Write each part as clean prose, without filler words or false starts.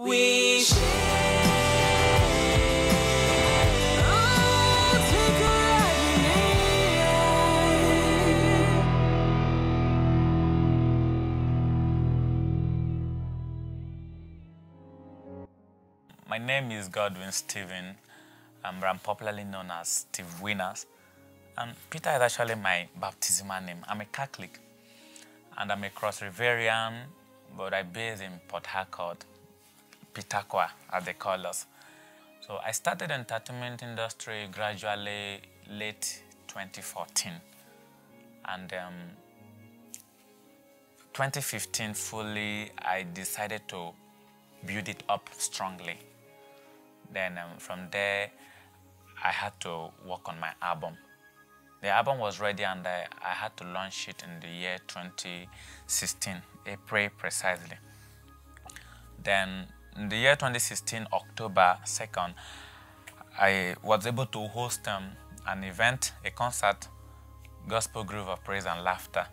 We share. Oh, take a My name is Godwin Stephen. I'm popularly known as Steve Winners. And Peter is actually my baptismal name. I'm a Catholic and I'm a Cross-Riverian, but I base in Port Harcourt, Pitaqua, as they call us. So I started in the entertainment industry gradually late 2014. And 2015 fully, I decided to build it up strongly. Then from there, I had to work on my album. The album was ready and I had to launch it in the year 2016, April precisely. Then in the year 2016, October 2nd, I was able to host an event, a concert, Gospel Groove of Praise and Laughter.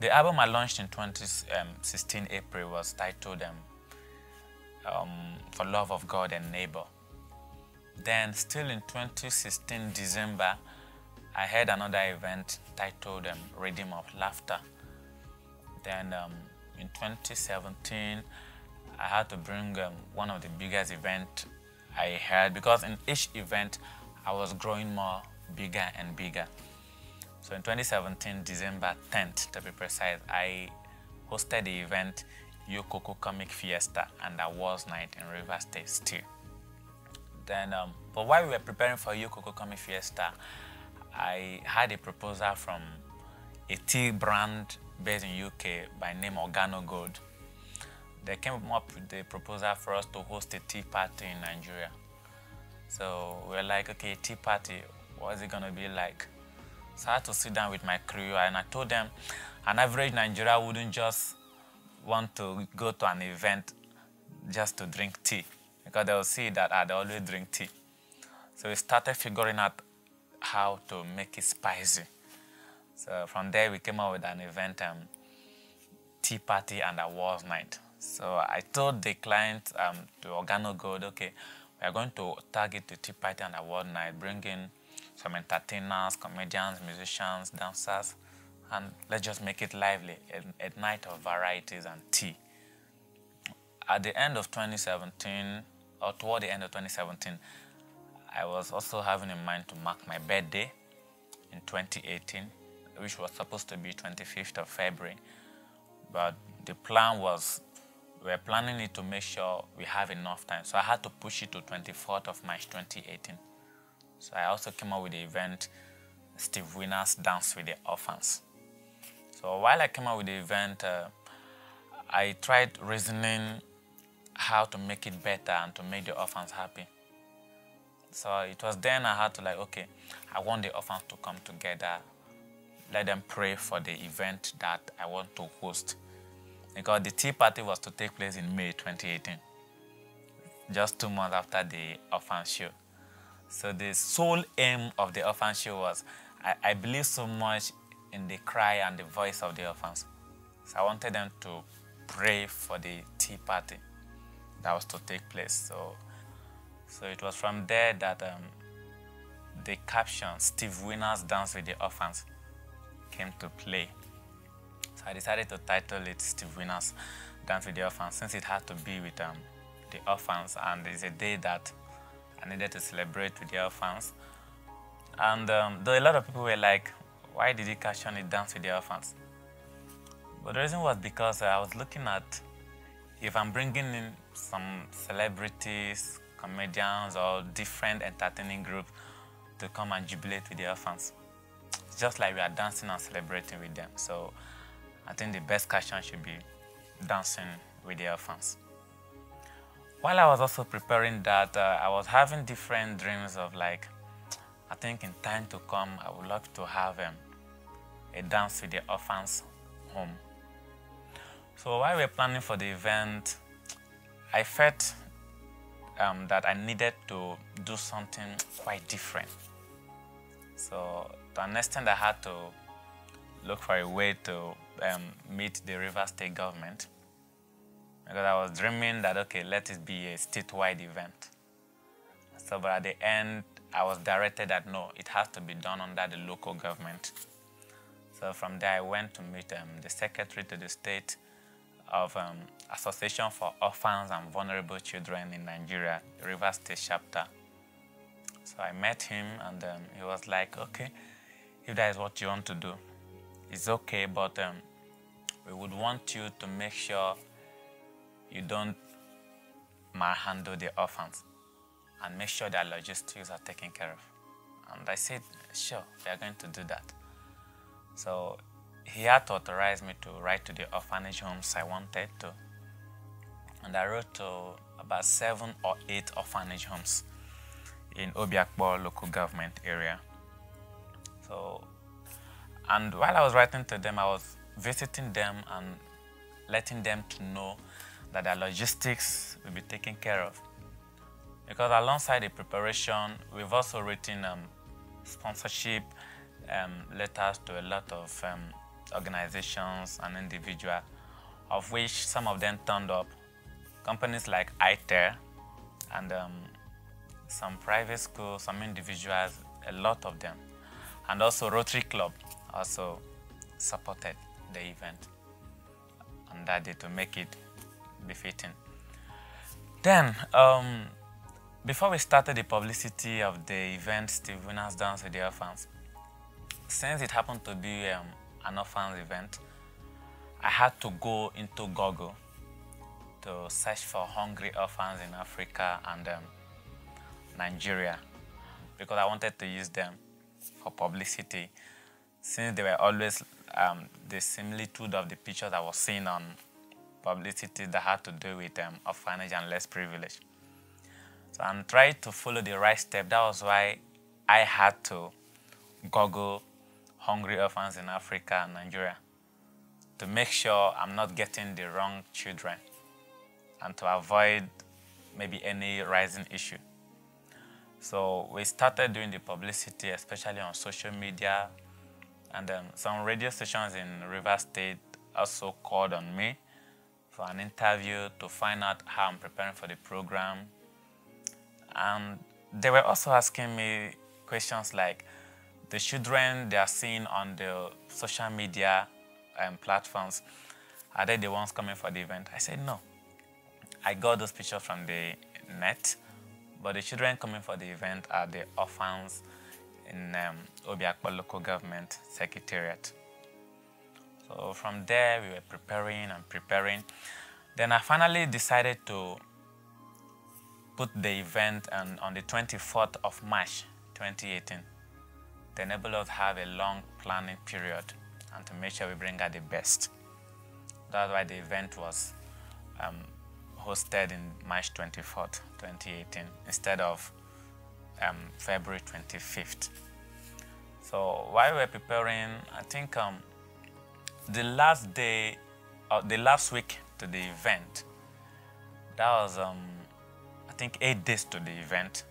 The album I launched in 2016 April was titled For Love of God and Neighbor. Then still in 2016 December, I had another event titled Rhythm of Laughter. Then in 2017, I had to bring one of the biggest events I had, because in each event, I was growing more bigger and bigger. So in 2017, December 10th to be precise, I hosted the event Yokoko Comic Fiesta and Awards Night in Rivers State still. Then, but while we were preparing for Yokoko Comic Fiesta, I had a proposal from a tea brand based in UK by name Organo Gold. They came up with the proposal for us to host a tea party in Nigeria. So we were like, okay, tea party, what is it going to be like? So I had to sit down with my crew and I told them an average Nigerian wouldn't just want to go to an event just to drink tea, because they'll see that they always drink tea. So we started figuring out how to make it spicy. So from there we came up with an event, tea party and awards night. So I told the client, to Organo Gold, okay, we are going to target the tea party and award night, bring in some entertainers, comedians, musicians, dancers, and let's just make it lively, a night of varieties and tea. At the end of 2017, or toward the end of 2017, I was also having in mind to mark my birthday in 2018, which was supposed to be 25th of February. But the plan was, we were planning it to make sure we have enough time. So I had to push it to 24th of March 2018. So I also came up with the event, Steve Winners Dance with the Orphans. So while I came up with the event, I tried reasoning how to make it better and to make the orphans happy. So it was then I had to like, okay, I want the orphans to come together, let them pray for the event that I want to host. Because the tea party was to take place in May 2018, just 2 months after the orphan show. So the sole aim of the orphan show was, I believe so much in the cry and the voice of the orphans. So I wanted them to pray for the tea party that was to take place. So it was from there that the caption, Steve Winners Dance with the Orphans, came to play. So I decided to title it Steve Winners Dance with the Orphans, since it had to be with the orphans, and it's a day that I needed to celebrate with the orphans. And though a lot of people were like, why did you caption it Dance with the Orphans? But the reason was because I was looking at, if I'm bringing in some celebrities, comedians, or different entertaining groups to come and jubilate with the orphans, it's just like we are dancing and celebrating with them. So I think the best caption should be Dancing with the Orphans. While I was also preparing that, I was having different dreams of like, I think in time to come, I would love to have a Dance with the Orphans home. So while we were planning for the event, I felt that I needed to do something quite different. So to an extent, I had to look for a way to meet the Rivers State government because I was dreaming that, okay, let it be a statewide event. So, but at the end, I was directed that no, it has to be done under the local government. So from there, I went to meet the secretary to the state of Association for Orphans and Vulnerable Children in Nigeria, Rivers State chapter. So I met him, and he was like, okay, if that is what you want to do, it's okay, but we would want you to make sure you don't manhandle the orphans and make sure that logistics are taken care of. And I said, sure, we are going to do that. So he had to authorize me to write to the orphanage homes I wanted to. And I wrote to about 7 or 8 orphanage homes in Obiakpo local government area. So, and while I was writing to them, I was visiting them and letting them to know that their logistics will be taken care of. Because alongside the preparation, we've also written sponsorship letters to a lot of organizations and individuals, of which some of them turned up. Companies like ITER and some private schools, some individuals, a lot of them. And also Rotary Club also supported the event on that day to make it befitting. Then, before we started the publicity of the event, Steve Winners Dance with the Orphans, since it happened to be an orphans event, I had to go into Google to search for hungry orphans in Africa and Nigeria, because I wanted to use them for publicity, since they were always the similitude of the pictures I was seeing on publicity that had to do with orphanage and less privileged. So I'm trying to follow the right step. That was why I had to Google hungry orphans in Africa and Nigeria to make sure I'm not getting the wrong children and to avoid maybe any rising issue. So we started doing the publicity, especially on social media, and some radio stations in Rivers State also called on me for an interview to find out how I'm preparing for the program. And they were also asking me questions like, the children they are seeing on the social media platforms, are they the ones coming for the event? I said, no. I got those pictures from the net, but the children coming for the event are the orphans in Obiakpo local government secretariat. So from there, we were preparing and preparing. Then I finally decided to put the event on the 24th of March, 2018, to enable us to have a long planning period and to make sure we bring out the best. That's why the event was hosted in March 24th, 2018, instead of February 25th. So while we were preparing, I think the last day, the last week to the event, that was I think 8 days to the event,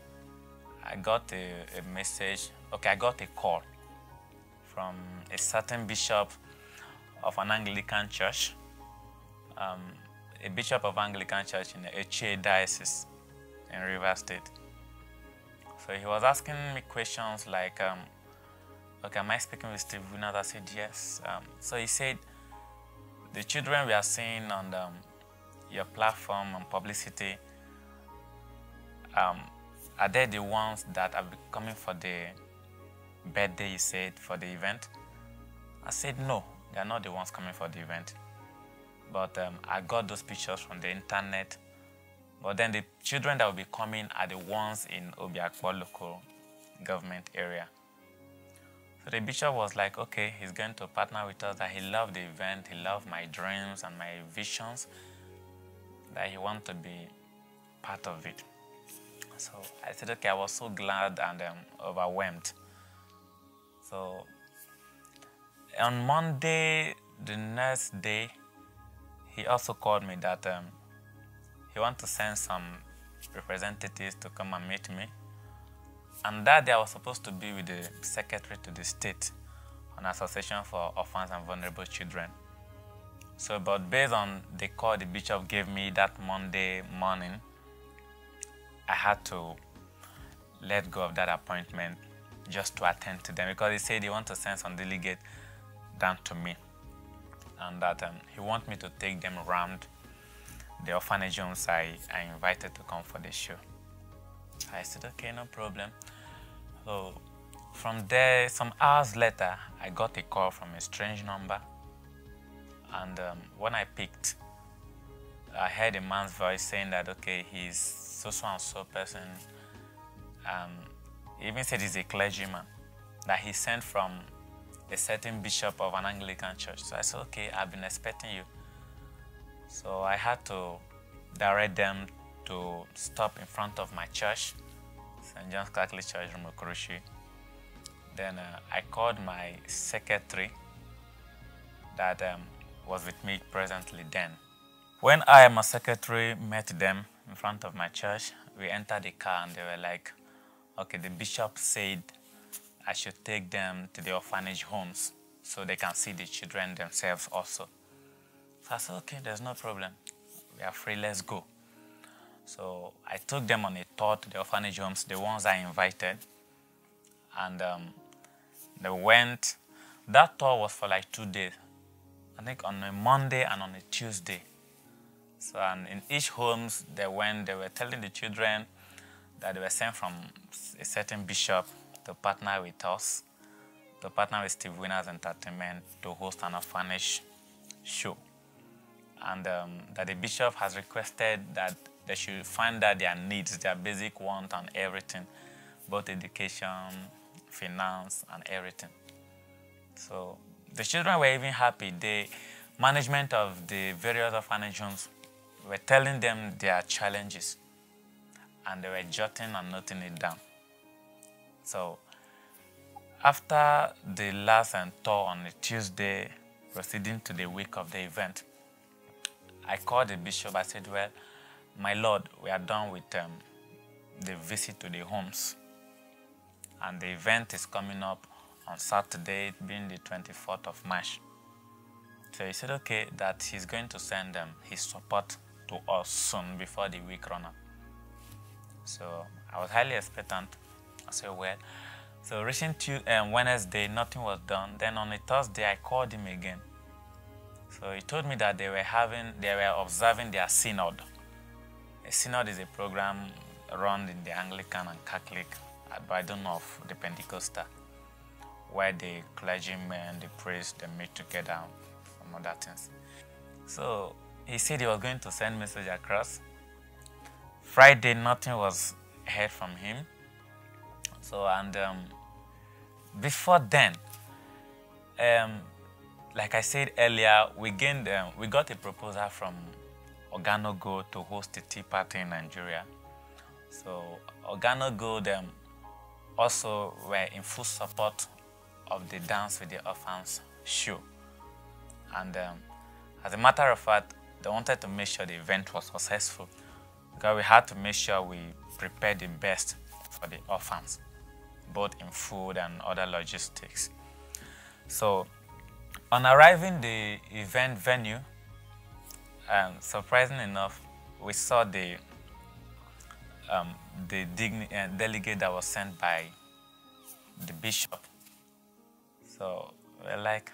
I got a message, okay, I got a call from a certain bishop of an Anglican church, a bishop of Anglican church in the HA diocese in Rivers State. So he was asking me questions like, okay, am I speaking with Steve Winners? I said, yes. So he said, the children we are seeing on your platform and publicity, are they the ones that are coming for the birthday, you said, for the event? I said, no, they are not the ones coming for the event. But I got those pictures from the internet. But then the children that will be coming are the ones in Obiakpo local government area. So the bishop was like, okay, he's going to partner with us, that he loved the event, he loved my dreams and my visions, that he wanted to be part of it. So I said, okay, I was so glad and overwhelmed. So on Monday, the next day, he also called me that he wanted to send some representatives to come and meet me. And that day I was supposed to be with the secretary to the state on Association for Orphans and Vulnerable Children. So, but based on the call the bishop gave me that Monday morning, I had to let go of that appointment just to attend to them, because he said he wants to send some delegate down to me, and that he wants me to take them around the orphanage homes I invited to come for the show. I said, okay, no problem. So from there, some hours later, I got a call from a strange number, and when I picked, I heard a man's voice saying that, okay, he's so and so person. He even said he's a clergyman, that he sent from a certain bishop of an Anglican church. So I said, okay, I've been expecting you. So I had to direct them to stop in front of my church, St. John's Catholic Church, Rumukurushi. Then I called my secretary that was with me presently then. When I and my secretary met them in front of my church, we entered the car and they were like, okay, the bishop said I should take them to the orphanage homes so they can see the children themselves also. So I said, okay, there's no problem. We are free, let's go. So I took them on a tour to the orphanage homes, the ones I invited. And they went. That tour was for like 2 days. I think on a Monday and on a Tuesday. So and in each homes they went, they were telling the children that they were sent from a certain bishop to partner with us, to partner with Steve Winners Entertainment to host an orphanage show. And that the bishop has requested that they should find out their needs, their basic want and everything, both education, finance, and everything. So the children were even happy. The management of the various orphanage homes were telling them their challenges, and they were jotting and noting it down. So after the last tour on a Tuesday, proceeding to the week of the event, I called the bishop. I said, well, my Lord, we are done with the visit to the homes, and the event is coming up on Saturday, being the 24th of March. So he said, okay, that he's going to send his support to us soon before the week run up. So I was highly expectant. I said, well, so reaching Wednesday, nothing was done. Then on a Thursday, I called him again. So he told me that they were observing their synod. A synod is a program run in the Anglican and Catholic, but I don't know of the Pentecostal, where the clergymen, the priests, they meet together and other things. So he said he was going to send message across. Friday, nothing was heard from him. So, and before then, like I said earlier, we got a proposal from Organogo to host a tea party in Nigeria. So Organogo also were in full support of the Dance with the Orphans show. And as a matter of fact, they wanted to make sure the event was successful, because we had to make sure we prepared the best for the orphans, both in food and other logistics. So on arriving the event venue, surprisingly enough, we saw the delegate that was sent by the bishop. So we're like,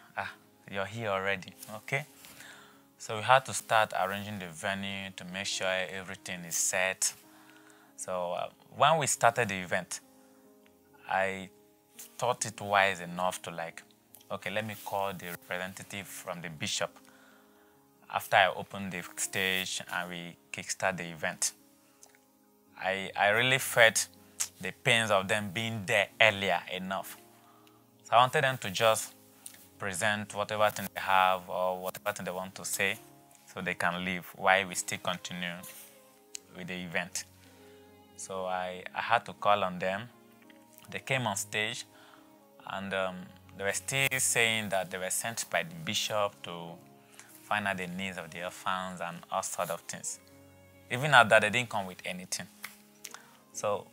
you're here already, okay? So we had to start arranging the venue to make sure everything is set. So when we started the event, I thought it wise enough to okay, let me call the representative from the bishop after I opened the stage and we kickstart the event. I really felt the pains of them being there earlier enough. So I wanted them to just present whatever thing they have or whatever thing they want to say so they can leave while we still continue with the event. So I had to call on them. They came on stage and they were still saying that they were sent by the bishop to find out the needs of the orphans and all sorts of things. Even at that, they didn't come with anything. So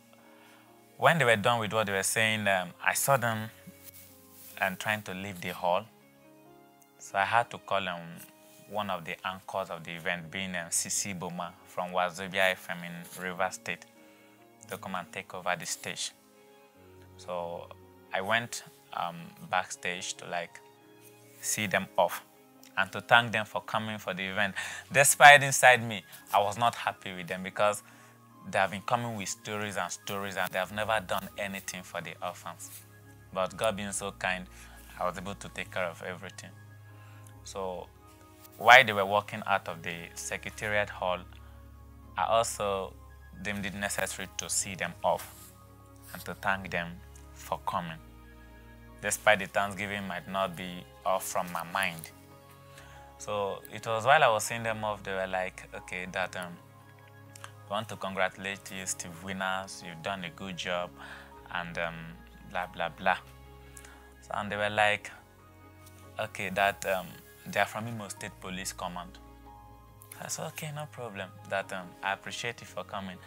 when they were done with what they were saying, I saw them trying to leave the hall. So I had to call one of the anchors of the event, being CC Boma from Wazobia FM in Rivers State, to come and take over the stage. So I went backstage to like see them off and to thank them for coming for the event. Despite inside me, I was not happy with them because they have been coming with stories and they have never done anything for the orphans. But God being so kind, I was able to take care of everything. So while they were walking out of the Secretariat Hall, I also deemed it necessary to see them off and to thank them for coming. Despite the Thanksgiving might not be off from my mind. So it was while I was seeing them off, they were like, okay, that we want to congratulate you, Steve Winners, you've done a good job, and blah, blah, blah. So, and they were like, okay, that they are from Imo State Police Command. I said, okay, no problem, that I appreciate you for coming.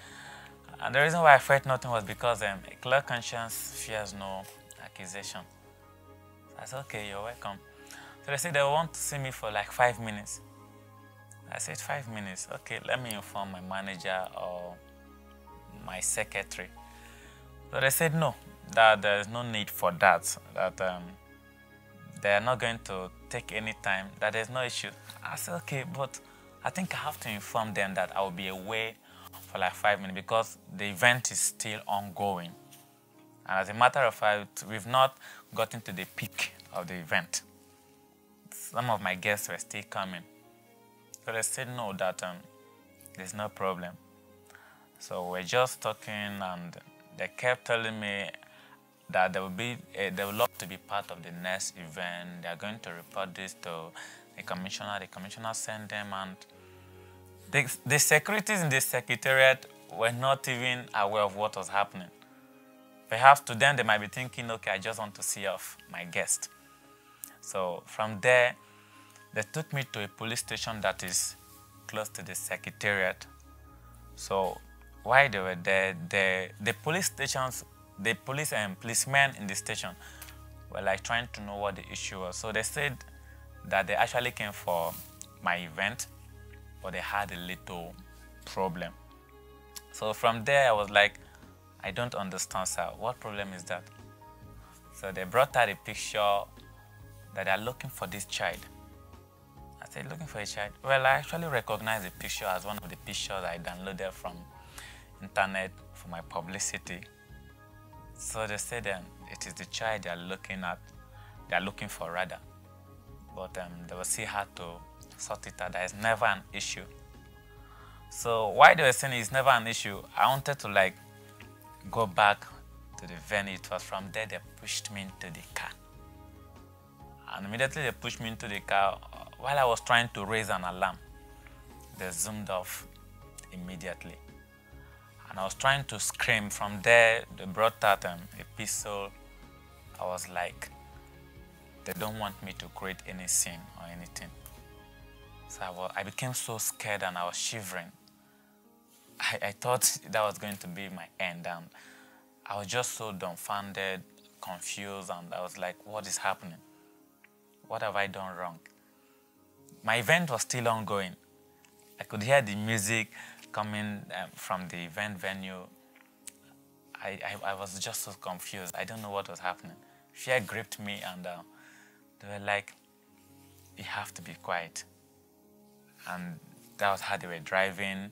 And the reason why I felt nothing was because a clear conscience fears no accusation. So I said, okay, you're welcome. So they said they want to see me for like 5 minutes. I said, 5 minutes? Okay, let me inform my manager or my secretary. So they said no, that there is no need for that, that they are not going to take any time, that there's no issue. I said, okay, but I think I have to inform them that I will be away for like 5 minutes because the event is still ongoing. And as a matter of fact, we've not gotten to the peak of the event. Some of my guests were still coming. So they said no, that there's no problem. So we're just talking, and they kept telling me that they would love to be part of the next event. They're going to report this to the commissioner. The commissioner sent them, and the securities in the secretariat were not even aware of what was happening. Perhaps to them, they might be thinking, okay, I just want to see off my guest. So from there, they took me to a police station that is close to the secretariat. So while they were there, the policemen in the station were like trying to know what the issue was. So they said that they actually came for my event, but they had a little problem. So from there, I was like, I don't understand, sir. What problem is that? So they brought out a picture that they are looking for this child. I said, looking for a child? Well, I actually recognize the picture as one of the pictures I downloaded from internet for my publicity. So they said it is the child they are looking for rather. But they will see how to sort it out. There is never an issue. So why they were saying it's never an issue, I wanted to like go back to the venue. It was from there they pushed me into the car. And immediately they pushed me into the car. While I was trying to raise an alarm, they zoomed off immediately. And I was trying to scream. From there, they brought out a pistol. I was like, they don't want me to create any scene or anything. So I became so scared and I was shivering. I thought that was going to be my end. And I was just so dumbfounded, confused, and I was like, what is happening? What have I done wrong? My event was still ongoing. I could hear the music coming from the event venue. I was just so confused. I don't know what was happening. Fear gripped me, and they were like, you have to be quiet. And that was how they were driving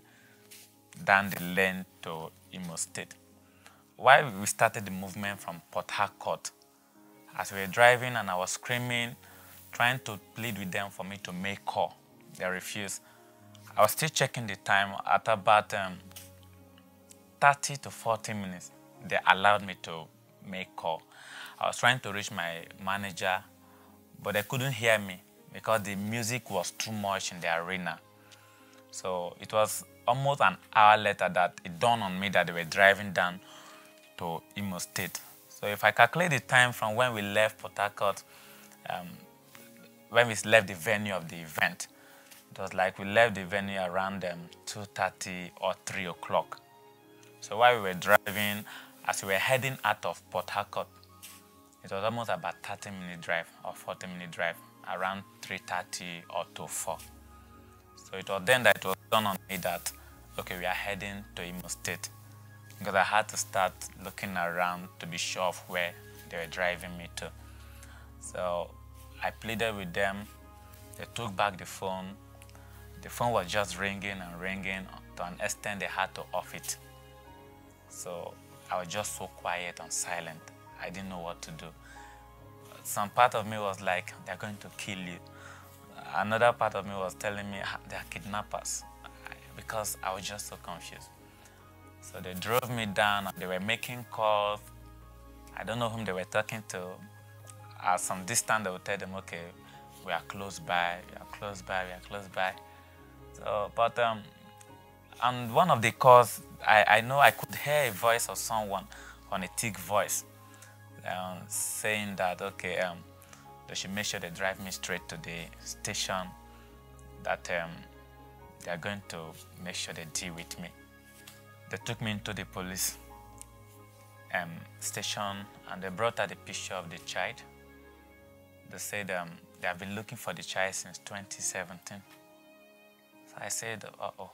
down the lane to Imo State. While we started the movement from Port Harcourt, as we were driving and I was screaming, trying to plead with them for me to make call, they refused. I was still checking the time. At about 30 to 40 minutes, they allowed me to make call. I was trying to reach my manager, but they couldn't hear me because the music was too much in the arena. So it was almost an hour later that it dawned on me that they were driving down to Imo State. So if I calculate the time from when we left Port Harcourt, when we left the venue of the event, it was like we left the venue around 2:30 or 3 o'clock. So while we were driving, as we were heading out of Port Harcourt, it was almost about 30-minute drive or 40-minute drive, around 3:30 or to 4. So it was then that it was done on me that, okay, we are heading to Imo State, because I had to start looking around to be sure of where they were driving me to. So I pleaded with them. They took back the phone. The phone was just ringing and ringing to an extent they had to off it. So I was just so quiet and silent. I didn't know what to do. Some part of me was like, they're going to kill you. Another part of me was telling me they're kidnappers, because I was just so confused. So they drove me down. They were making calls. I don't know whom they were talking to. At some distance, they would tell them, okay, we are close by, we are close by, we are close by. So, but on one of the calls, I know I could hear a voice of someone on a thick voice saying that, okay, they should make sure they drive me straight to the station, that they are going to make sure they deal with me. They took me into the police station, and they brought out a picture of the child. They said they have been looking for the child since 2017. So I said, uh-oh,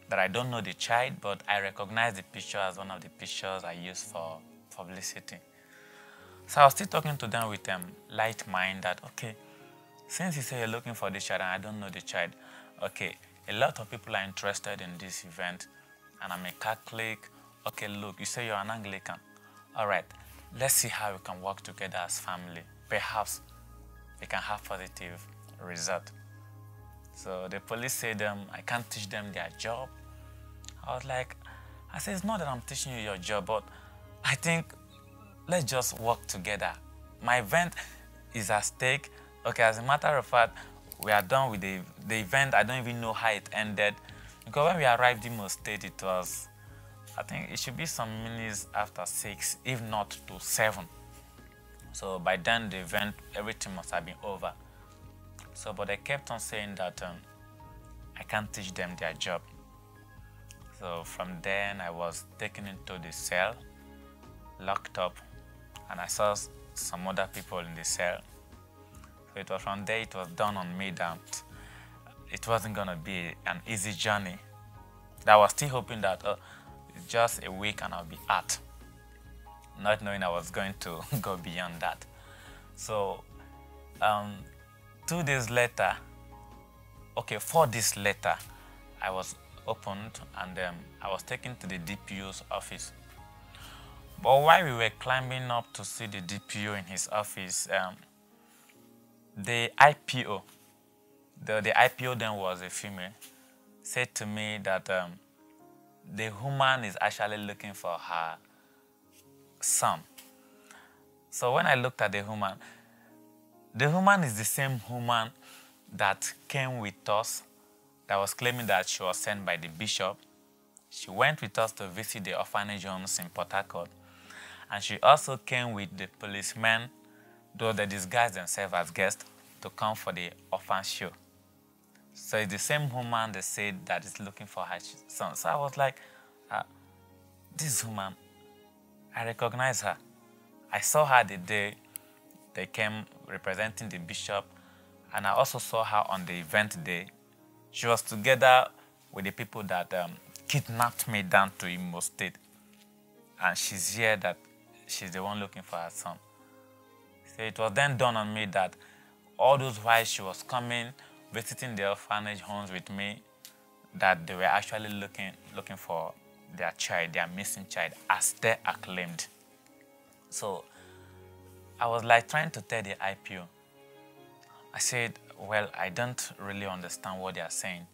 that I don't know the child, but I recognize the picture as one of the pictures I use for publicity. So I was still talking to them with light mind that, okay, since you say you're looking for the child and I don't know the child, okay, a lot of people are interested in this event, and I'm a Catholic. Okay, look, you say you're an Anglican. All right, let's see how we can work together as family. Perhaps we can have positive result. So the police said I can't teach them their job. I was like, I said, it's not that I'm teaching you your job, but I think let's just work together. My event is at stake. Okay, as a matter of fact, we are done with the event. I don't even know how it ended. Because when we arrived in Imo State, it was, I think it should be some minutes after 6, if not to 7. So by then, the event, everything must have been over. So, but they kept on saying that I can't teach them their job. So from then, I was taken into the cell, locked up, and I saw some other people in the cell. So it was from there, it was done on me that it wasn't going to be an easy journey. I was still hoping that it's just a week and I'll be out, not knowing I was going to go beyond that. So 2 days later, okay, 4 days later, I was opened and I was taken to the DPO's office. But while we were climbing up to see the DPO in his office, the IPO, the IPO then was a female, said to me that the woman is actually looking for her son. So when I looked at the woman is the same woman that came with us, that was claiming that she was sent by the bishop. She went with us to visit the orphanage homes in Port Harcourt. And she also came with the policemen, though they disguised themselves as guests, to come for the orphan show. So it's the same woman they said that is looking for her son. So I was like, this woman, I recognize her. I saw her the day they came representing the bishop, and I also saw her on the event day. She was together with the people that kidnapped me down to Imo State. And she's here that she's the one looking for her son. So it was then done on me that all those while she was coming, visiting the orphanage homes with me, that they were actually looking for their child, their missing child, as they acclaimed. So I was like trying to tell the IPO. I said, well, I don't really understand what they are saying.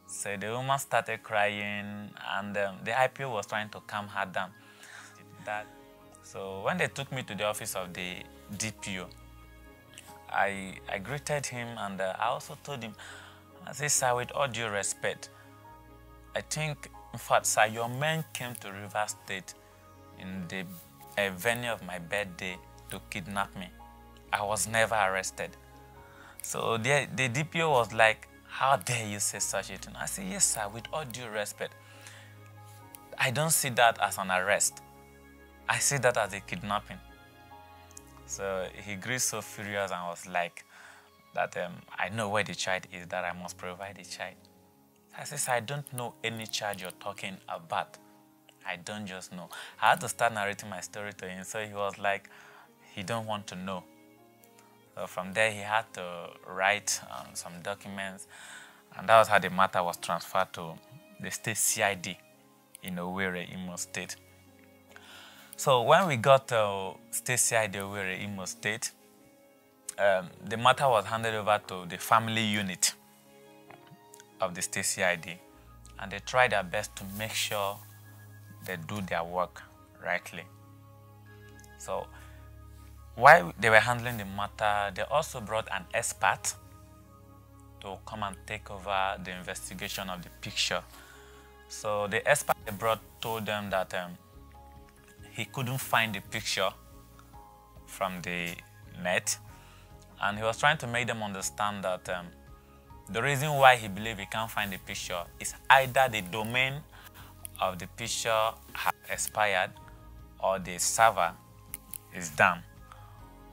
So the woman started crying, and the IPO was trying to calm her down. So when they took me to the office of the DPO, I greeted him, and I also told him, I said, sir, with all due respect, I think, in fact, sir, your men came to River State in the venue of my birthday to kidnap me. I was never arrested. So the DPO was like, how dare you say such a thing? I said, yes, sir, with all due respect. I don't see that as an arrest. I see that as a kidnapping. So he grew so furious and was like, that I know where the child is, that I must provide the child. I says, I don't know any child you're talking about. I don't just know. I had to start narrating my story to him, so he was like, he don't want to know. So from there, he had to write some documents, and that was how the matter was transferred to the state CID in Owerri, Imo State. So when we got to state CID Owerri, Imo State, the matter was handed over to the family unit of the state CID, and they tried their best to make sure they do their work rightly. So while they were handling the matter, they also brought an expert to come and take over the investigation of the picture. So the expert they brought told them that he couldn't find the picture from the net, and he was trying to make them understand that the reason why he believed he can't find the picture is either the domain of the picture has expired or the server is down,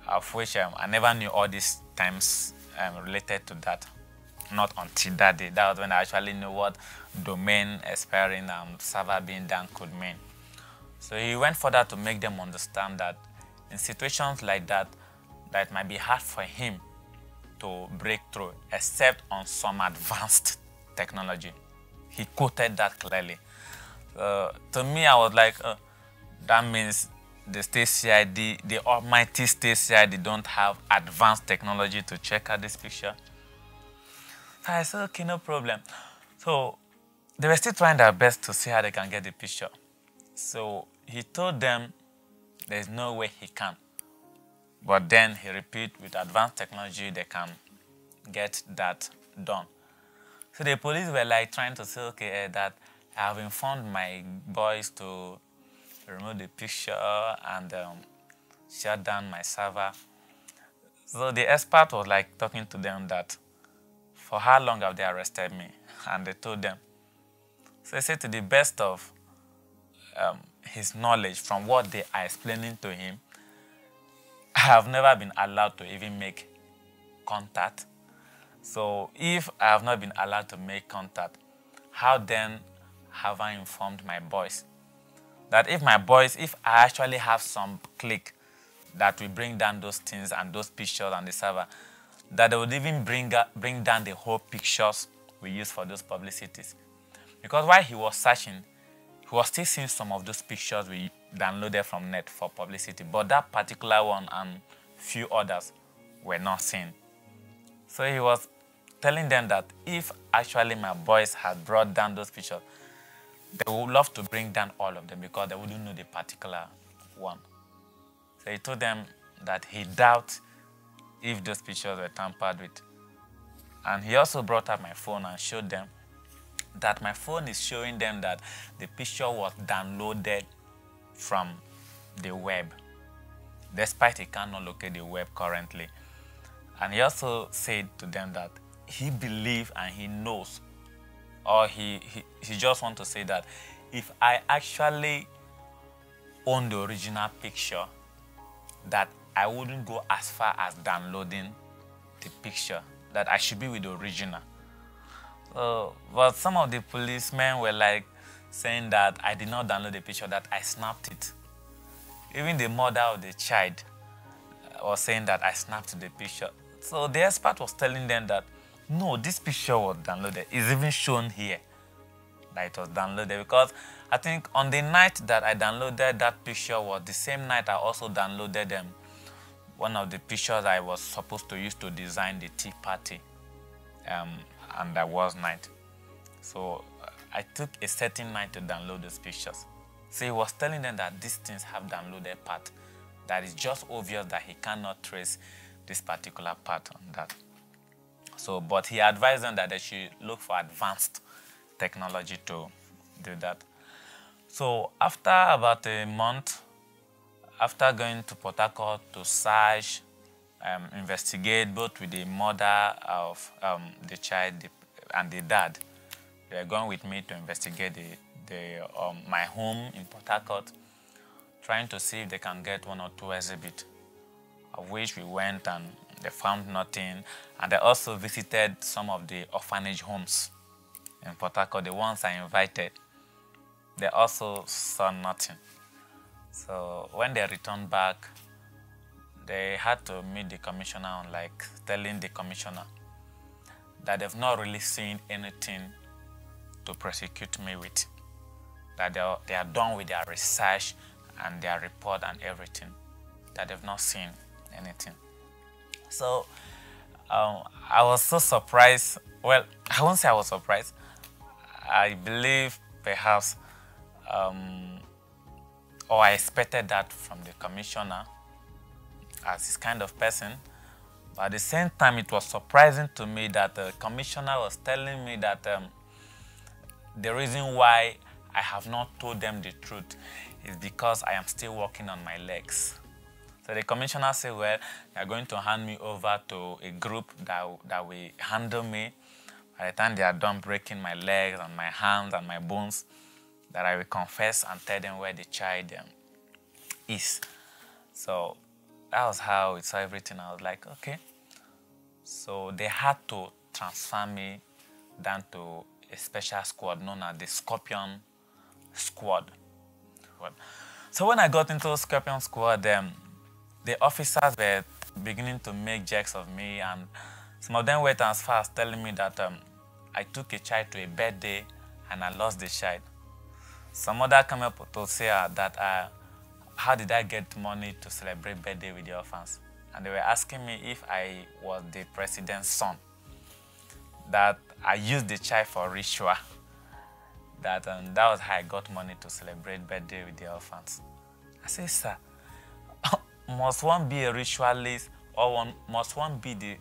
of which I never knew all these times related to that. Not until that day. That was when I actually knew what domain expiring and server being down could mean. So he went further to make them understand that in situations like that, that it might be hard for him to break through, except on some advanced technology. He quoted that clearly. To me, I was like, that means the state CID, the almighty state CID, don't have advanced technology to check out this picture. So I said, okay, no problem. So they were still trying their best to see how they can get the picture. So he told them there's no way he can. But then he repeated, with advanced technology, they can get that done. So the police were like trying to say, okay, that I have informed my boys to remove the picture and shut down my server. So the expert was like talking to them that, for how long have they arrested me? And they told them. So they said, to the best of his knowledge, from what they are explaining to him, I have never been allowed to even make contact. So if I have not been allowed to make contact, how then have I informed my boys? That if my boys, if I actually have some click that will bring down those things and those pictures on the server, that they would even bring down the whole pictures we use for those publicities. Because while he was searching, he was still seeing some of those pictures we downloaded from net for publicity, but that particular one and few others were not seen. So he was telling them that if actually my boys had brought down those pictures, they would love to bring down all of them because they wouldn't know the particular one. So he told them that he doubts if those pictures were tampered with. And he also brought up my phone and showed them that my phone is showing them that the picture was downloaded from the web, despite he cannot locate the web currently. And he also said to them that he believes and he knows, or he just wants to say that if I actually own the original picture, that I wouldn't go as far as downloading the picture, that I should be with the original. But some of the policemen were like saying that I did not download the picture, that I snapped it. Even the mother of the child was saying that I snapped the picture. So the expert was telling them that, no, this picture was downloaded. It's even shown here that it was downloaded, because I think on the night that I downloaded that picture was the same night I also downloaded one of the pictures I was supposed to use to design the tea party. And that was night. So I took a certain night to download those pictures. So he was telling them that these things have downloaded part, that it's just obvious that he cannot trace this particular part on that. So, but he advised them that they should look for advanced technology to do that. So after about a month, after going to Port Harcourt to search, investigate both with the mother of the child and the dad, they were going with me to investigate my home in Port Harcourt, trying to see if they can get one or two exhibits, of which we went and They found nothing, and they also visited some of the orphanage homes in Port Harcourt, the ones I invited. They also saw nothing. So when they returned back, they had to meet the commissioner on telling the commissioner that they've not really seen anything to prosecute me with. That they are done with their research and their report and everything. That they've not seen anything. So I was so surprised. Well, I won't say I was surprised. I believe perhaps, or I expected that from the commissioner as his kind of person. But at the same time, it was surprising to me that the commissioner was telling me that the reason why I have not told them the truth is because I am still working on my legs. So the commissioner said, well, they are going to hand me over to a group that will handle me. By the time they are done breaking my legs and my hands and my bones, that I will confess and tell them where the child is. So that was how we saw everything. I was like, okay. So they had to transfer me down to a special squad known as the Scorpion Squad. So when I got into Scorpion Squad, the officers were beginning to make jokes of me, and some of them went as far as telling me that I took a child to a birthday and I lost the child. Some other came up to say that how did I get money to celebrate birthday with the orphans? And they were asking me if I was the president's son, that I used the child for ritual, that was how I got money to celebrate birthday with the orphans. I said, sir, must one be a ritualist, or must one be the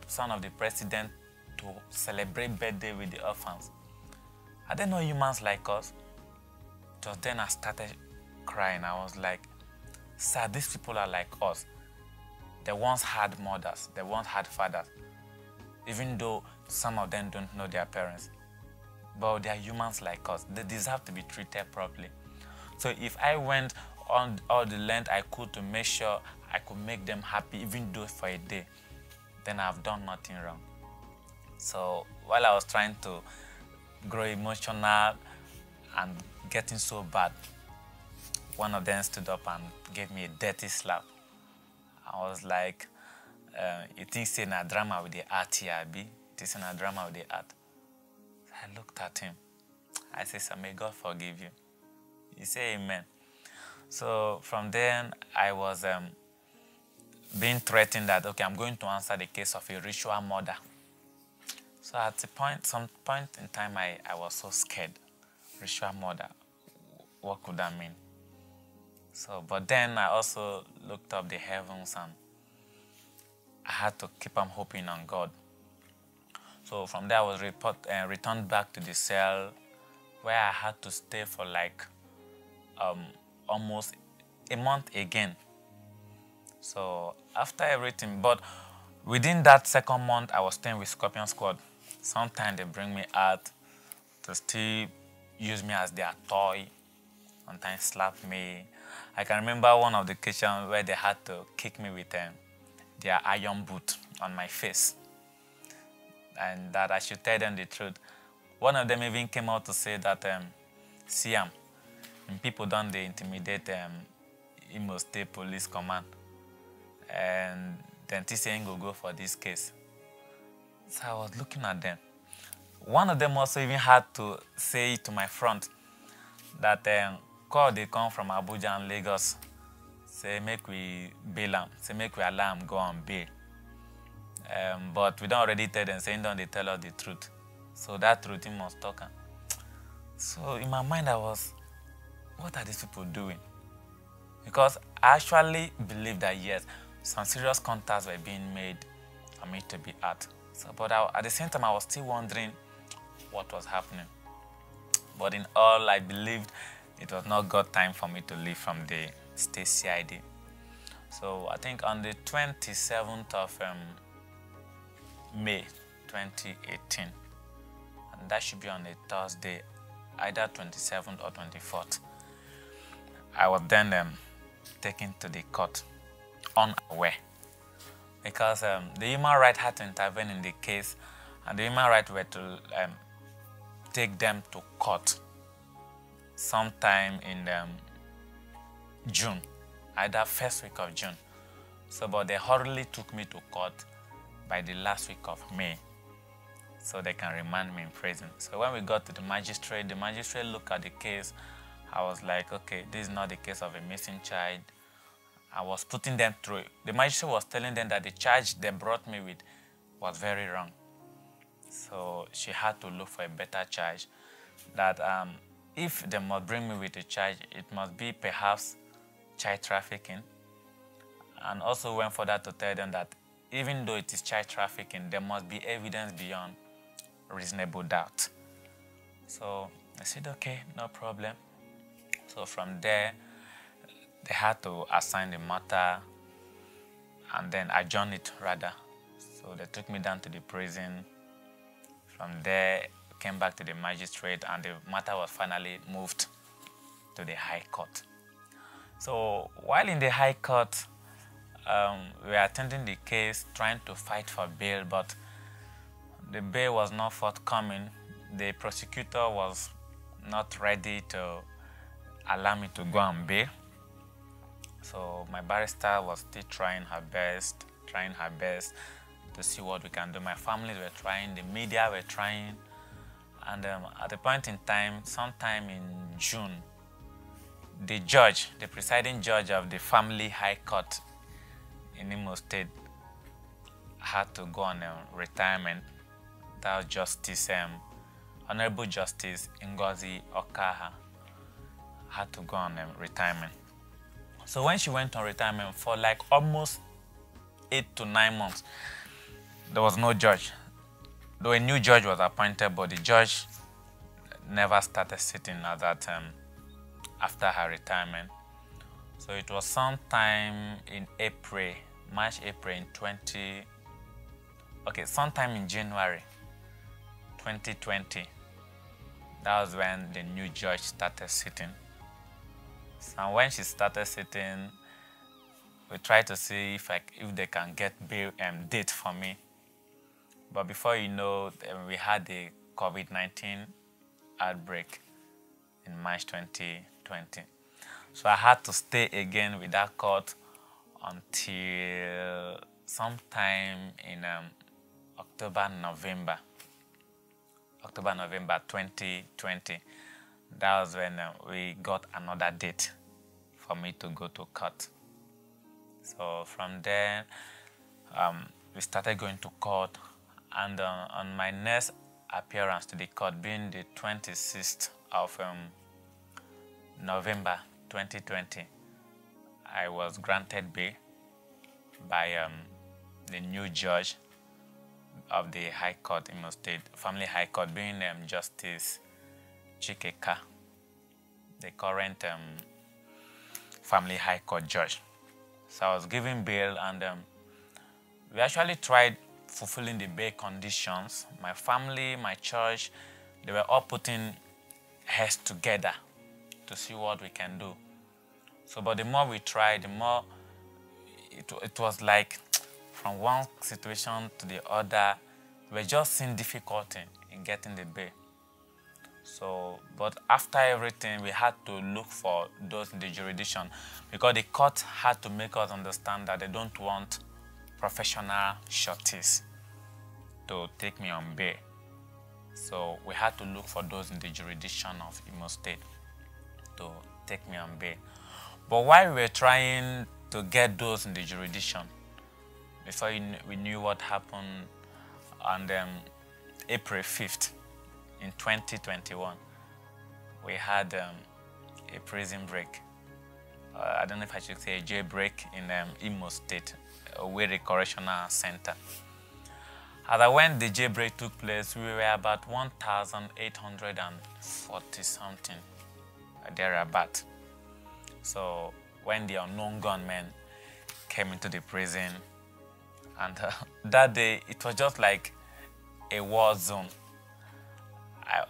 son of the president to celebrate birthday with the orphans? Are they not humans like us? Just then I started crying. I was like, sir, these people are like us. They once had mothers, they once had fathers, even though some of them don't know their parents. But they are humans like us. They deserve to be treated properly. So if I went on all the length I could to make sure I could make them happy, even though for a day, then I've done nothing wrong. So while I was trying to grow emotional and getting so bad, one of them stood up and gave me a dirty slap. I was like, you think it's a drama with the art here, Abi? It is a drama with the art. I looked at him. I said, sir, may God forgive you. He said, amen. So from then, I was being threatened that, okay, I'm going to answer the case of a ritual murder. So at some point in time, I was so scared. Ritual murder, what could that mean? So, but then I also looked up the heavens, and I had to keep on hoping on God. So from there, I was returned back to the cell, where I had to stay for like almost a month again. So after everything, but within that second month, I was staying with Scorpion Squad. Sometimes they bring me out to still use me as their toy, sometimes slap me. I can remember one of the occasions where they had to kick me with their iron boot on my face, and that I should tell them the truth. One of them even came out to say that, Siam, people don't they intimidate Imo State Police Command, and then TCN go for this case. So I was looking at them. One of them also even had to say to my front that call they come from Abuja and Lagos, say make we bail them, say make we allow them go on bail. But we don't already tell them, saying don't they tell us the truth. So that truth he must talk. So in my mind I was, what are these people doing? Because I actually believe that yes, some serious contacts were being made for me to be at. So, but at the same time I was still wondering what was happening. But in all, I believed it was not God's time for me to leave from the state CID. So I think on the 27th of May 2018, and that should be on a Thursday, either 27th or 24th, I was then taken to the court unaware. because the human rights had to intervene in the case, and the human rights were to take them to court sometime in June, either first week of June. So, but they hurriedly took me to court by the last week of May, so they can remand me in prison. So when we got to the magistrate looked at the case. I was like, okay, this is not the case of a missing child. I was putting them through it. The magistrate was telling them that the charge they brought me with was very wrong. So she had to look for a better charge. That if they must bring me with a charge, it must be perhaps child trafficking. And also went further to tell them that even though it is child trafficking, there must be evidence beyond reasonable doubt. So I said, okay, no problem. So from there, they had to assign the matter and then adjourn it rather. So they took me down to the prison. From there, came back to the magistrate, and the matter was finally moved to the High Court. So while in the High Court, we were attending the case, trying to fight for bail, but the bail was not forthcoming. The prosecutor was not ready to allow me to go on bail. So my barrister was still trying her best to see what we can do. My family were trying, the media were trying, and at a point in time, sometime in June, the judge, the presiding judge of the Family High Court in Imo State, had to go on retirement. That was Justice, Honorable Justice Ngozi Okaha, had to go on retirement. So when she went on retirement for like almost 8 to 9 months, there was no judge. Though a new judge was appointed, but the judge never started sitting at that after her retirement. So it was sometime in April, March, April in sometime in January 2020. That was when the new judge started sitting. So when she started sitting, we tried to see if they can get bail date for me. But before you know, we had the COVID-19 outbreak in March 2020. So I had to stay again with that court until sometime in October, November 2020. That was when we got another date for me to go to court. So from there, we started going to court, and on my next appearance to the court, being the 26th of November 2020, I was granted bail by the new judge of the High Court, Imo State Family High Court, being Justice Chikeka, the current Family High Court judge. So I was given bail, and we actually tried fulfilling the bail conditions. My family, my church, they were all putting heads together to see what we can do. So, but the more we tried, the more it was like from one situation to the other, we were just seeing difficulty in getting the bail. So, but after everything, we had to look for those in the jurisdiction, because the court had to make us understand that they don't want professional shorties to take me on bail. So we had to look for those in the jurisdiction of Imo State to take me on bail. But while we were trying to get those in the jurisdiction, before we knew what happened on April 5th in 2021, we had a prison break. I don't know if I should say a jailbreak in Imo State, Owerri Correctional Center. And when the jailbreak took place, we were about 1,840 something, thereabout. So when the unknown gunmen came into the prison, and that day, it was just like a war zone.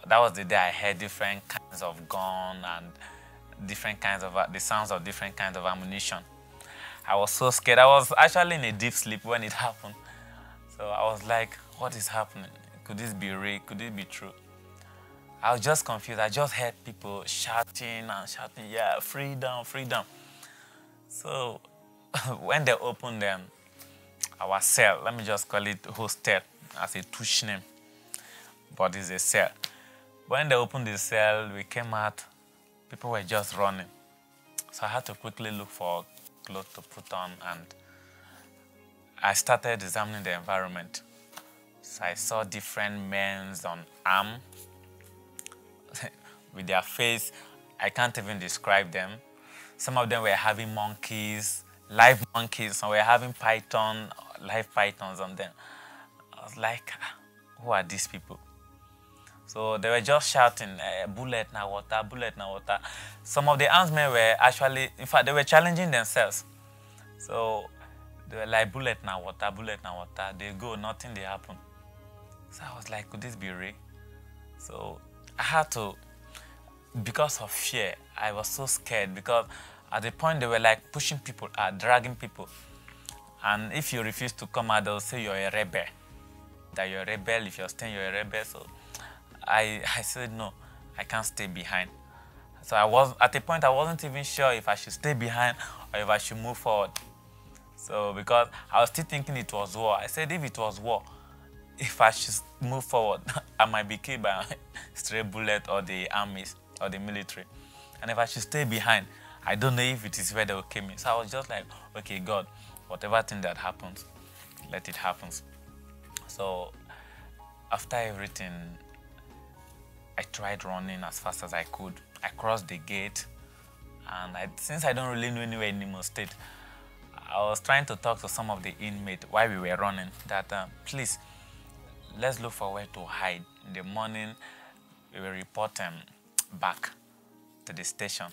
That was the day I heard different kinds of gun and different kinds of the sounds of different kinds of ammunition. I was so scared. I was actually in a deep sleep when it happened. So I was like, what is happening? Could this be real? Could it be true? I was just confused. I just heard people shouting and shouting, yeah, freedom, freedom. So when they opened our cell, let me just call it hostel as a touch name, but it's a cell. When they opened the cell, we came out, people were just running. So I had to quickly look for clothes to put on, and I started examining the environment. So I saw different men on arm with their face. I can't even describe them. Some of them were having monkeys, live monkeys. Some were having live pythons on them. I was like, who are these people? So they were just shouting, bullet na water, bullet na water. Some of the armsmen were actually, in fact, they were challenging themselves. So they were like, bullet na water, bullet na water. They go, nothing they happen. So I was like, could this be real? So I had to, because of fear, I was so scared, because at the point they were like pushing people out, dragging people. And if you refuse to come out, they'll say you're a rebel. That you're a rebel. If you're staying, you're a rebel. So I said, no, I can't stay behind. So at a point, I wasn't even sure if I should stay behind or if I should move forward. So because I was still thinking it was war. I said, if it was war, if I should move forward, I might be killed by a stray bullet or the armies or the military. And if I should stay behind, I don't know if it is where they will kill me. So I was just like, okay, God, whatever thing that happens, let it happen. So after everything, I tried running as fast as I could. I crossed the gate, and since I don't really know anywhere in Imo State, I was trying to talk to some of the inmates while we were running that, please, let's look for where to hide. In the morning, we will report back to the station.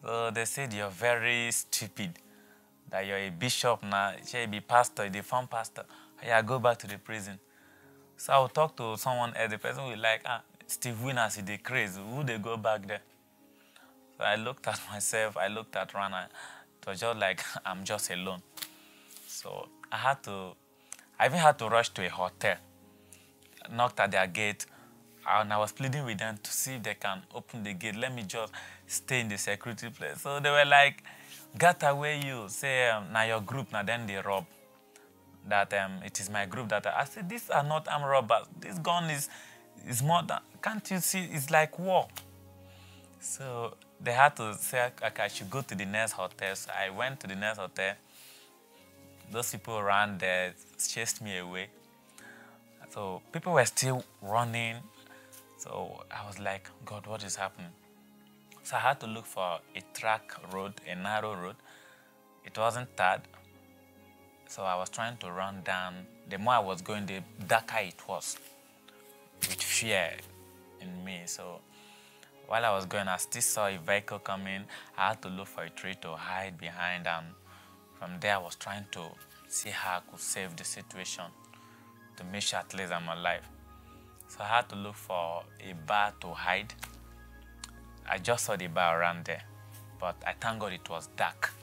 So they said, you're very stupid, that you're a bishop now, you're a pastor, you're a former pastor. Yeah, go back to the prison. So I will talk to someone else, the person will like, Steve Winners is the crazy, who they go back there? So I looked at myself, I looked at Rana. It was just like, I'm just alone. So I even had to rush to a hotel. I knocked at their gate, and I was pleading with them to see if they can open the gate. Let me just stay in the security place. So they were like, get away you. Say, now your group, now then they rob. That it is my group that I said, these are not armed robbers. This gun is more than, can't you see, it's like war. So they had to say, okay, I should go to the next hotel. So I went to the next hotel. Those people ran there, chased me away. So people were still running. So I was like, God, what is happening? So I had to look for a track road, a narrow road. It wasn't tarred. So I was trying to run down. The more I was going, the darker it was, with fear in me. So while I was going, I still saw a vehicle coming. I had to look for a tree to hide behind, and from there I was trying to see how I could save the situation to make sure at least I'm alive. So I had to look for a bar to hide. I just saw the bar around there, but I thank God it was dark,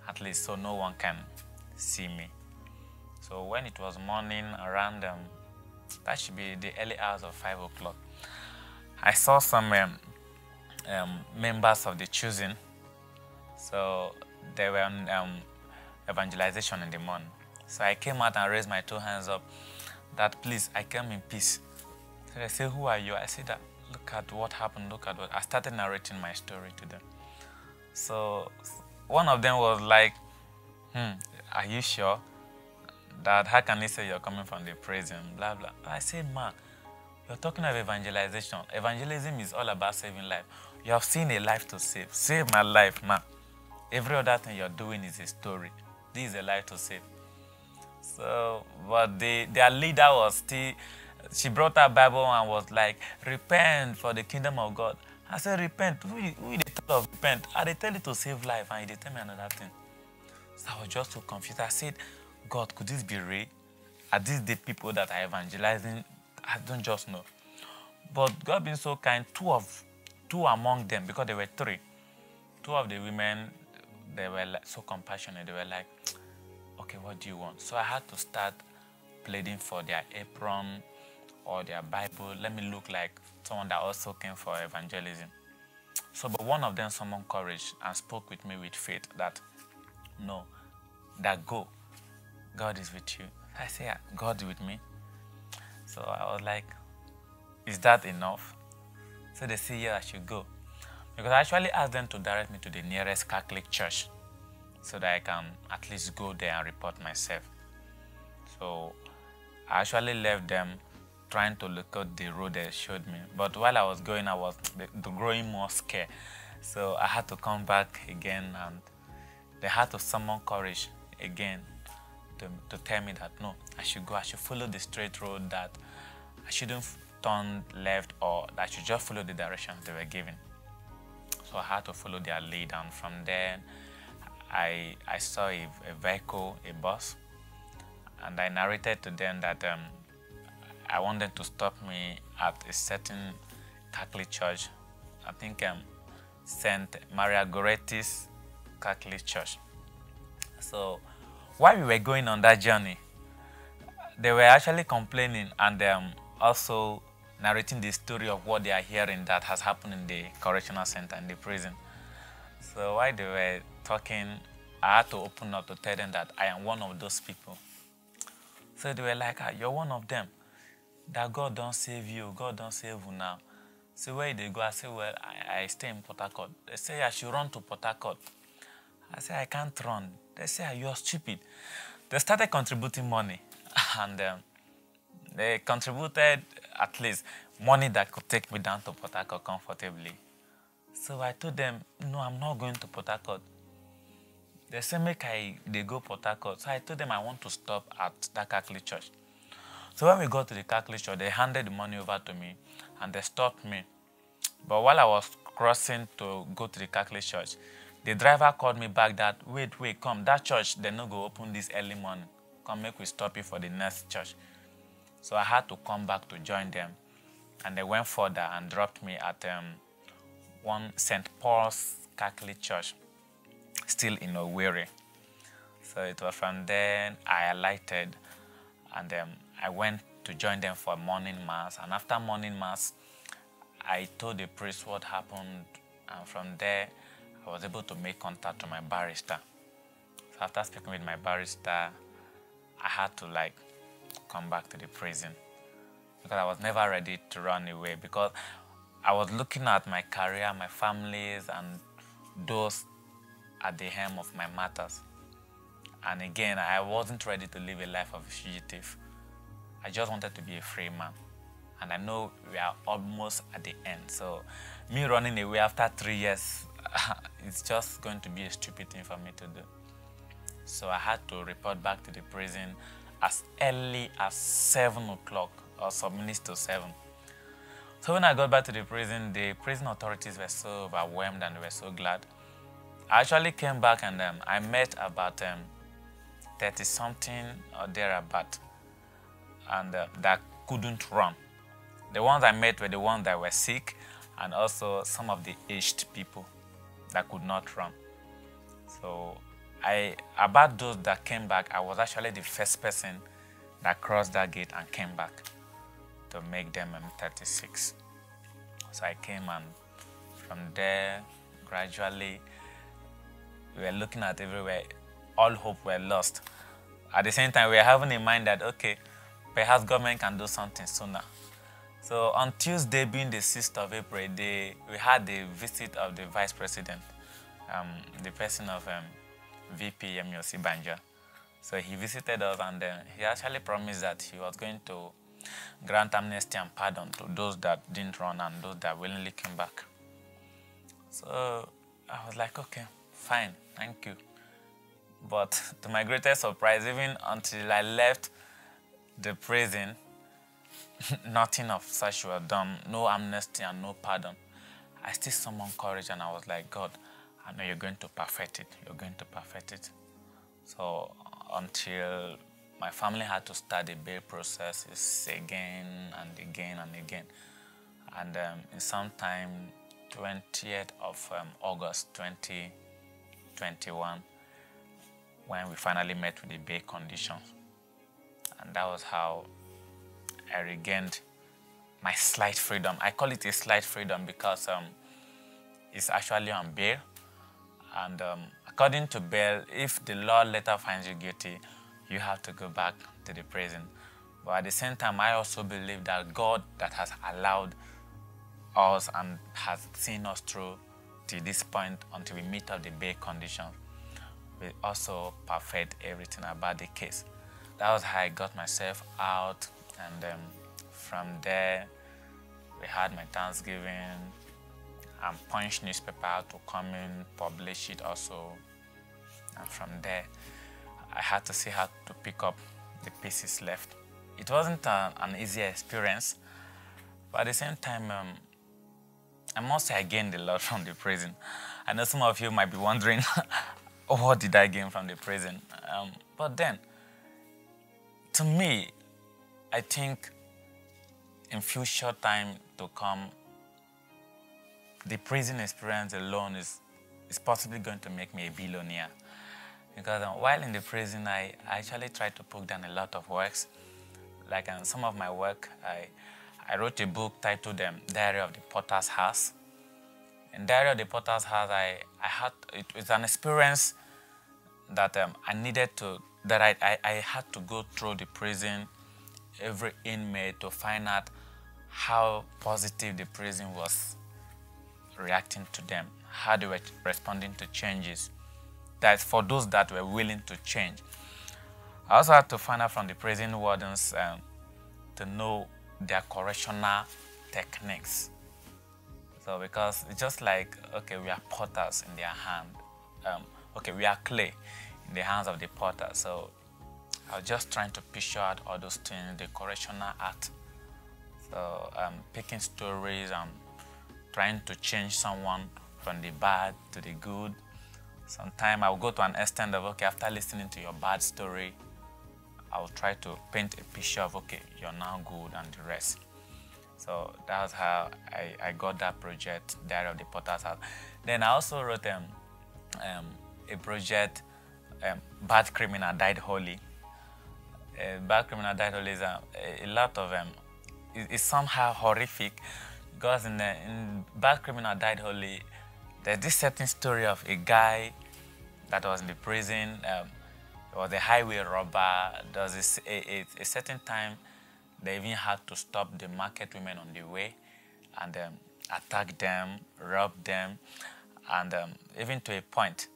at least, so no one can see me. So when it was morning, around that should be the early hours of 5 o'clock, I saw some members of the choosing. So they were on evangelization in the morning. So I came out and raised my 2 hands up that, please, I came in peace. So they say, who are you? I said, that, look at what happened, look at what. I started narrating my story to them. So one of them was like, are you sure? That how can you say you're coming from the prison, blah, blah. I said, man, you're talking of evangelization. Evangelism is all about saving life. You have seen a life to save. Save my life, man. Every other thing you're doing is a story. This is a life to save. So, but their leader was still, she brought her Bible and was like, repent for the kingdom of God. I said, repent? Who they tell of repent? They tell you to save life, and they tell me another thing. So I was just so confused. I said, God, could this be real? Are these the people that are evangelizing? I don't just know. But God being so kind, two among them, because there were 3, 2 of the women, they were like, so compassionate. They were like, okay, what do you want? So I had to start pleading for their apron or their Bible. Let me look like someone that also came for evangelism. So, but one of them summoned courage and spoke with me with faith that, no, that go, God is with you. I say, yeah, God is with me. So I was like, is that enough? So they say, yeah, I should go. Because I actually asked them to direct me to the nearest Catholic church so that I can at least go there and report myself. So I actually left them trying to look at the road they showed me. But while I was going, I was growing more scared. So I had to come back again, and they had to summon courage again to tell me that no, I should go, I should follow the straight road, that I shouldn't turn left, or that I should just follow the directions they were giving. So I had to follow their lead, and from there I saw a vehicle, a bus, and I narrated to them that I wanted to stop me at a certain Catholic church, I think St. Maria Goretti's Catholic Church. So while we were going on that journey, they were actually complaining and also narrating the story of what they are hearing that has happened in the correctional center, in the prison. So while they were talking, I had to open up to tell them that I am one of those people. So they were like, ah, you're one of them. That God don't save you, God don't save you now. So where they go, I say, well, I stay in Port Harcourt. They say I should run to Port Harcourt. I say, I can't run. They say, you're stupid. They started contributing money, and they contributed at least money that could take me down to Port Harcourt comfortably. So I told them, no, I'm not going to Port Harcourt. They said, they go Port Harcourt. So I told them I want to stop at that Catholic church. So when we got to the Catholic church, they handed the money over to me and they stopped me. But while I was crossing to go to the Catholic church, the driver called me back that, wait, come, that church, they no go open this early morning. Come, make we stop you for the next church. So I had to come back to join them. And they went further and dropped me at one St. Paul's Catholic Church, still in Owerri. So it was from then I alighted, and I went to join them for morning mass. And after morning mass, I told the priest what happened, and from there I was able to make contact with my barrister. So after speaking with my barrister, I had to come back to the prison, because I was never ready to run away, because I was looking at my career, my families, and those at the helm of my matters. And again, I wasn't ready to live a life of a fugitive. I just wanted to be a free man. And I know we are almost at the end. So me running away after 3 years, it's just going to be a stupid thing for me to do. So I had to report back to the prison as early as 7 o'clock, or some minutes to 7. So when I got back to the prison authorities were so overwhelmed and they were so glad. I actually came back and I met about 30-something or thereabout, and that couldn't run. The ones I met were the ones that were sick, and also some of the aged people that could not run. So about those that came back, I was actually the first person that crossed that gate and came back to make them 36. So I came, and from there, gradually, we were looking at everywhere. All hope were lost. At the same time, we were having in mind that, okay, perhaps government can do something sooner. So on Tuesday, being the 6th of April, we had the visit of the Vice President, the person of VP Yemi Banja. So he visited us, and he actually promised that he was going to grant amnesty and pardon to those that didn't run and those that willingly came back. So I was like, okay, fine, thank you. But to my greatest surprise, even until I left the prison, nothing of such was done, no amnesty and no pardon. I still summoned courage, and I was like, God, I know you're going to perfect it. You're going to perfect it. So until my family had to start the bail processes again and again and again. And in sometime 20th of August 2020, 2021 when we finally met with the bail conditions. And that was how I regained my slight freedom. I call it a slight freedom because it's actually on bail. And according to bail, if the law later finds you guilty, you have to go back to the prison. But at the same time, I also believe that God that has allowed us and has seen us through to this point until we meet up the bail conditions will also perfect everything about the case. That was how I got myself out, and from there we had my Thanksgiving and Punch newspaper to come in, publish it also, and from there I had to see how to pick up the pieces left. It wasn't an easy experience, but at the same time I must say I gained a lot from the prison. I know some of you might be wondering, what did I gain from the prison? But then, to me, I think in future time to come, the prison experience alone is possibly going to make me a billionaire. Because while in the prison, I actually tried to put down a lot of works. Like some of my work, I wrote a book titled Diary of the Potter's House. In Diary of the Potter's House, it was an experience that I needed to, that I had to go through the prison, every inmate, to find out how positive the prison was reacting to them, how they were responding to changes. That for those that were willing to change. I also had to find out from the prison wardens to know their correctional techniques. So because it's just like, okay, we are potters in their hand. Okay, we are clay in the hands of the potter. So I was just trying to picture out all those things, the correctional art. So picking stories and trying to change someone from the bad to the good. Sometimes I'll go to an extent of, okay, after listening to your bad story, I'll try to paint a picture of, okay, you're now good and the rest. So that was how I got that project, Diary of the Potter's House. Then I also wrote a project, Bad Criminal Died Holy. Bad Criminal Died Holy is a lot of, it's somehow horrific, because in Bad Criminal Died Holy, there's this certain story of a guy that was in the prison. He was a highway robber. There was a certain time they even had to stop the market women on the way and attack them, rob them, and even to a point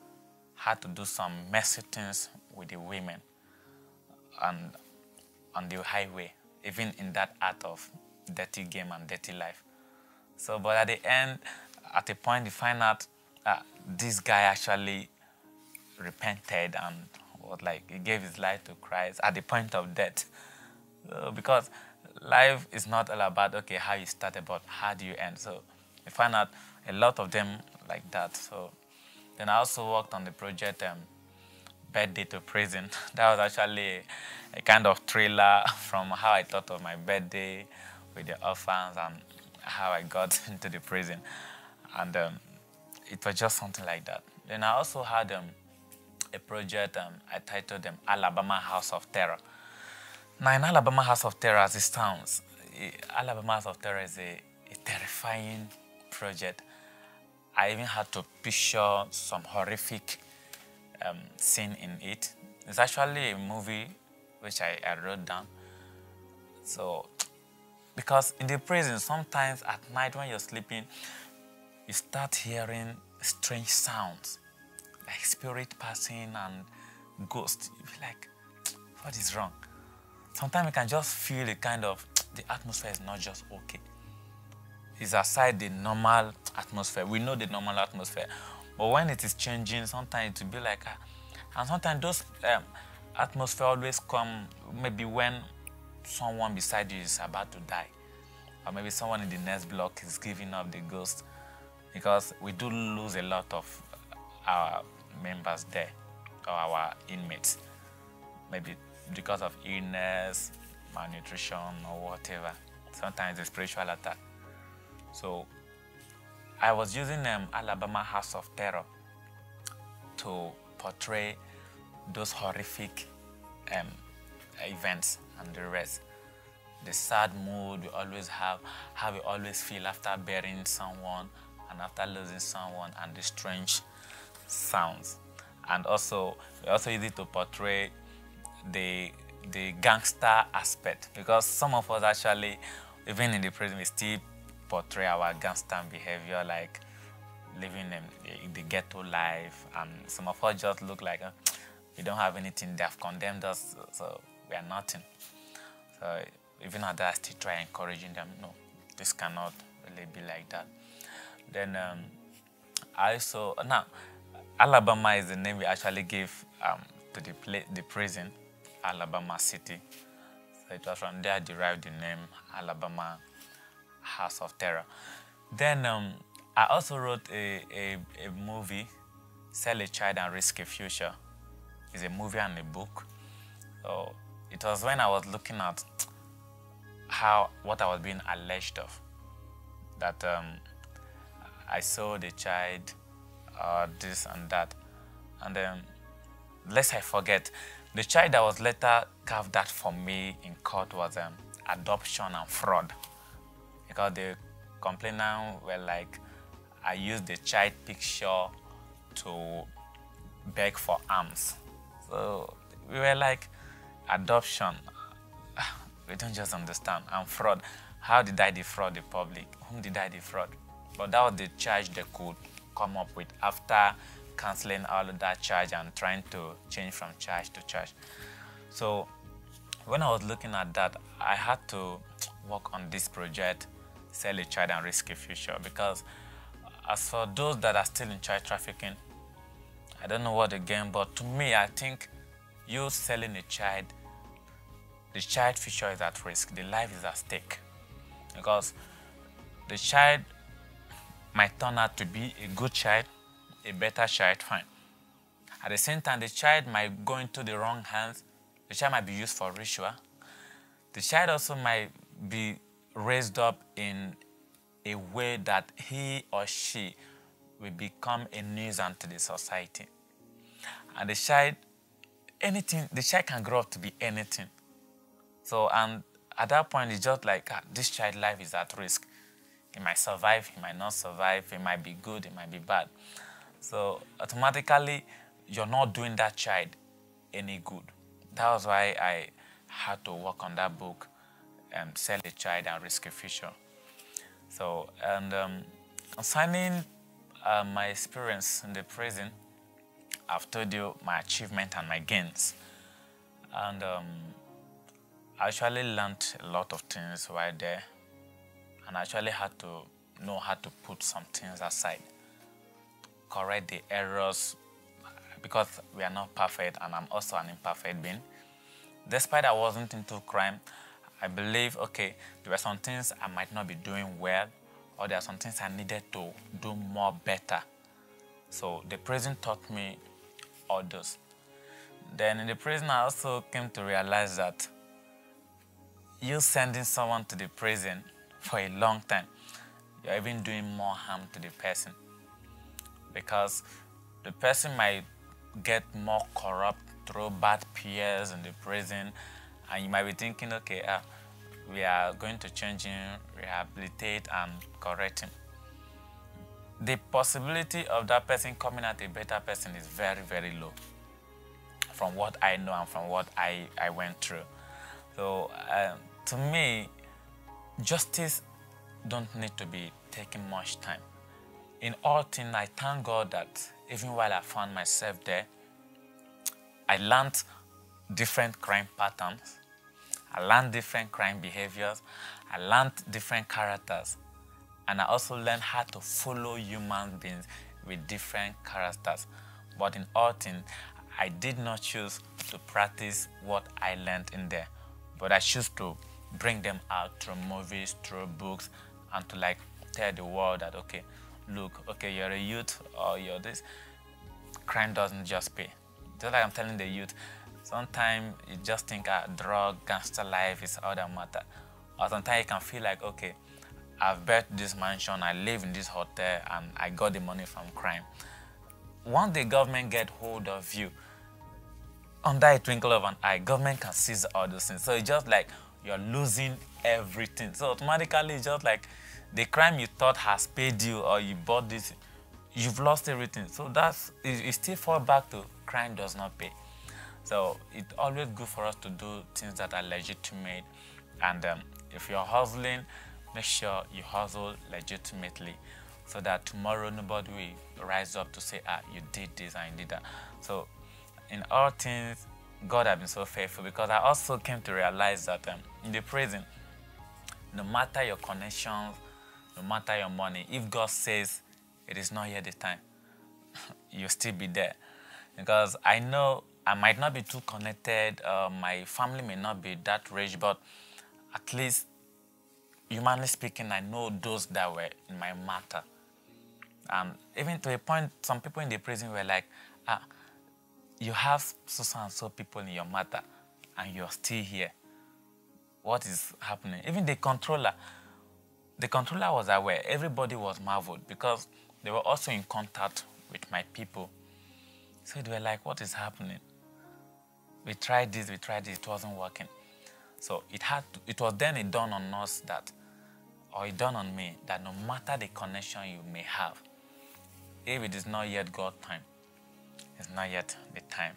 had to do some messy things with the women and on the highway, even in that art of dirty game and dirty life. So, but at the end, at a point, you find out this guy actually repented and was like, he gave his life to Christ at the point of death. Because life is not all about, okay, how you started, but how do you end? So you find out a lot of them like that. So then I also worked on the project Birthday to Prison. That was actually a kind of thriller from how I thought of my birthday with the orphans and how I got into the prison. And it was just something like that. Then I also had a project I titled Alabama House of Terror. Now in Alabama House of Terror, as it sounds, Alabama House of Terror is a terrifying project. I even had to picture some horrific scene in it. It's actually a movie which I wrote down. So, because in the prison, sometimes at night when you're sleeping, you start hearing strange sounds, like spirit passing and ghosts. You feel like, what is wrong? Sometimes you can just feel a kind of, the atmosphere is not just okay. It's aside the normal atmosphere. We know the normal atmosphere. But when it is changing, sometimes it will be like, and sometimes those atmosphere always come maybe when someone beside you is about to die. Or maybe someone in the next block is giving up the ghost. Because we do lose a lot of our members there, or our inmates. Maybe because of illness, malnutrition, or whatever. Sometimes a spiritual attack. So I was using Alabama House of Terror to portray those horrific events and the rest. The sad mood we always have, how we always feel after burying someone and after losing someone, and the strange sounds. And also, we also use it to portray the gangster aspect, because some of us actually, even in the prison, we still portray our gangster behavior, like living in the ghetto life, and some of us just look like we don't have anything. They have condemned us, so we are nothing. So even at that, I still try encouraging them, no, this cannot really be like that. Then I also, now, Alabama is the name we actually gave to the prison, Alabama City. So it was from there I derived the name Alabama House of Terror. Then I also wrote a movie, Sell a Child and Risk a Future. It's a movie and a book. So it was when I was looking at what I was being alleged of, that I sold a child, this and that. And lest I forget, the child that was later carved out for me in court was adoption and fraud, because the complainant were like, I used the child picture to beg for alms. So we were like, adoption, we don't just understand, and fraud. How did I defraud the public? Whom did I defraud? But that was the charge they could come up with after cancelling all of that charge and trying to change from charge to charge. So when I was looking at that, I had to work on this project, Sell a Child and Risk a Future, because as for those that are still in child trafficking, I don't know what again, but to me, I think you selling a child, the child future is at risk, the life is at stake. Because the child might turn out to be a good child, a better child, fine. At the same time, the child might go into the wrong hands. The child might be used for ritual. The child also might be raised up in a way that he or she will become a nuisance to the society. And the child, the child can grow up to be anything. So, and at that point, it's just like, this child's life is at risk. He might survive, he might not survive, he might be good, he might be bad. So automatically, you're not doing that child any good. That was why I had to work on that book, Sell a Child and Risk a Future. So, and concerning my experience in the prison, I've told you my achievement and my gains. And I actually learned a lot of things while there, and I actually had to know how to put some things aside, correct the errors, because we are not perfect, and I'm also an imperfect being. Despite I wasn't into crime, I believe, okay, there were some things I might not be doing well, or there are some things I needed to do more better. So the prison taught me all those. Then in the prison, I also came to realize that you sending someone to the prison for a long time, you're even doing more harm to the person, because the person might get more corrupt through bad peers in the prison, and you might be thinking, okay, we are going to change him, rehabilitate, and correct him. The possibility of that person coming out a better person is very, very low, from what I know and from what I went through. So to me, justice don't need to be taking much time. In all things, I thank God that even while I found myself there, I learned different crime patterns, I learned different crime behaviors, I learned different characters, and I also learned how to follow human beings with different characters. But in all things, I did not choose to practice what I learned in there, but I choose to bring them out through movies, through books, and to like tell the world that, okay, look, okay, you're a youth or you're this, crime doesn't just pay. Just like I'm telling the youth, sometimes you just think drug, gangster life is all that matter. Or sometimes you can feel like, okay, I've built this mansion, I live in this hotel, and I got the money from crime. once the government get hold of you, under a twinkle of an eye, government can seize all those things. So it's just like you're losing everything. So automatically, it's just like the crime you thought has paid you, or you bought this, you've lost everything. So that's, it still fall back to crime does not pay. So it's always good for us to do things that are legitimate. And if you're hustling, make sure you hustle legitimately, so that tomorrow nobody will rise up to say, you did this and you did that. So in all things, God has been so faithful, because I also came to realize that in the prison, no matter your connections, no matter your money, if God says it is not yet the time, you'll still be there. Because I know I might not be too connected, my family may not be that rich, but at least, humanly speaking, I know those that were in my matter. Even to a point, some people in the prison were like, you have so and so people in your matter, and you're still here. What is happening? Even the controller was aware. Everybody was marveled, because they were also in contact with my people. So they were like, what is happening? We tried this, it wasn't working. So it was then it dawned on us that, or it dawned on me, that no matter the connection you may have, if it is not yet God's time, it's not yet the time.